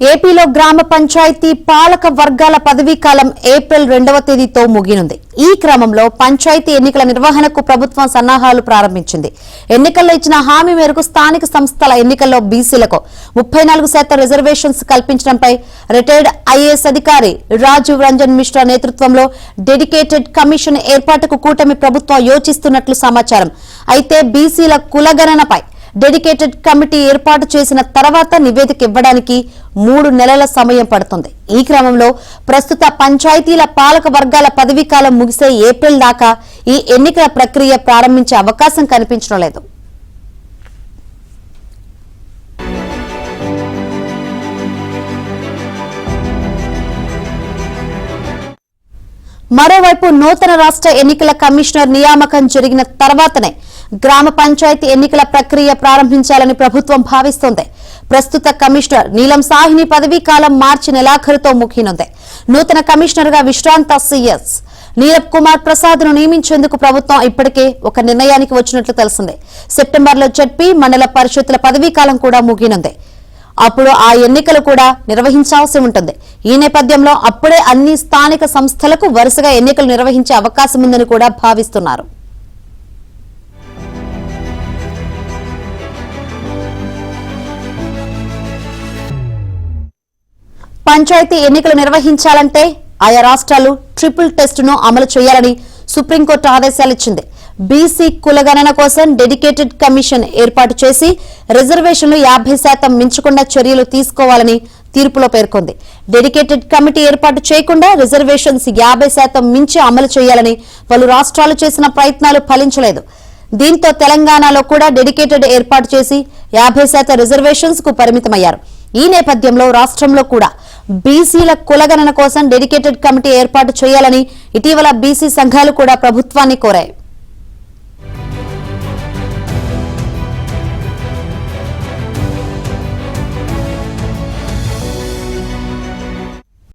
ఏపీలో గ్రామ పంచాయతీ పాలక వర్గాల పదవీ కాలం ఏప్రిల్ 2వ తేదీతో ముగినుంది. ఈ క్రమంలో పంచాయతీ ఎన్నికల నిర్వహణకు ప్రభుత్వం సన్నాహాలు ప్రారంభించింది. ఎన్నికల్లో ఇచ్చిన హామీ మేరకు స్థానిక సంస్థల ఎన్నికల్లో బీసీలకు 34% రిజర్వేషన్స్ కల్పించడంపై రిటైర్డ్ ఐఏఎస్ అధికారి రాజీవ్ రంజన్ మిశ్రా నేతృత్వంలో డెడికేటెడ్ కమిషన్ ఏర్పాటుకు కూటమి ప్రభుత్వం యోచిస్తున్నట్లు సమాచారం. అయితే బీసీల కులగణనపై డెడికేటెడ్ కమిటీ ఏర్పాటు చేసిన తర్వాత నివేదిక ఇవ్వడానికి 3 నెలల సమయం పడుతుంది. ఈ క్రమంలో ప్రస్తుత పంచాయతీల పాలక వర్గాల పదవీ కాలం ముగిసే ఏప్రిల్ దాకా ఈ ఎన్నికల ప్రక్రియ ప్రారంభించే అవకాశం కనిపించడం లేదు. మరోవైపు నూతన రాష్ట్ర ఎన్నికల కమిషనర్ నియామకం జరిగిన తర్వాతనే గ్రామ పంచాయతీ ఎన్నికల ప్రక్రియ ప్రారంభించాలని ప్రభుత్వం భావిస్తోంది. ప్రస్తుత కమిషనర్ నీలం సాహ్ని పదవీ కాలం మార్చి నెలాఖరుతో ముగియనుంది. నూతన కమిషనర్ గా విశ్రాంత సీఎస్ నీరబ్ కుమార్ ప్రసాద్ ను నియమించేందుకు ప్రభుత్వం ఇప్పటికే ఒక నిర్ణయానికి వచ్చినట్లు తెలిసింది. సెప్టెంబర్లో జడ్పీ మండల పరిషత్తుల పదవీ కాలం కూడా ముగియనుంది. అప్పుడు ఆ ఎన్నికలు కూడా నిర్వహించాల్సి ఉంటుంది. ఈ నేపథ్యంలో అప్పుడే అన్ని స్థానిక సంస్థలకు వరుసగా ఎన్నికలు నిర్వహించే అవకాశం ఉందని కూడా భావిస్తున్నారు. పంచాయతీ ఎన్నికలు నిర్వహించాలంటే ఆయా రాష్ట్రాలు ట్రిపుల్ టెస్టును అమలు చేయాలని సుప్రీంకోర్టు ఆదేశాలిచ్చింది. బీసీ కులగణన కోసం డెడికేటెడ్ కమిషన్ ఏర్పాటు చేసి రిజర్వేషన్లు 50% మించకుండా చర్యలు తీసుకోవాలని తీర్పులో పేర్కొంది. డెడికేటెడ్ కమిటీ ఏర్పాటు చేయకుండా రిజర్వేషన్స్ 50% మించి అమలు చేయాలని పలు రాష్ట్రాలు చేసిన ప్రయత్నాలు ఫలించలేదు. దీంతో తెలంగాణలో కూడా డెడికేటెడ్ ఏర్పాటు చేసి 50% రిజర్వేషన్స్ కు పరిమితమయ్యారు. ఈ నేపథ్యంలో రాష్ట్రంలో కూడా బీసీల కులగణన కోసం డెడికేటెడ్ కమిటీ ఏర్పాటు చేయాలని ఇటీవల బీసీ సంఘాలు కూడా ప్రభుత్వాన్ని కోరాయి.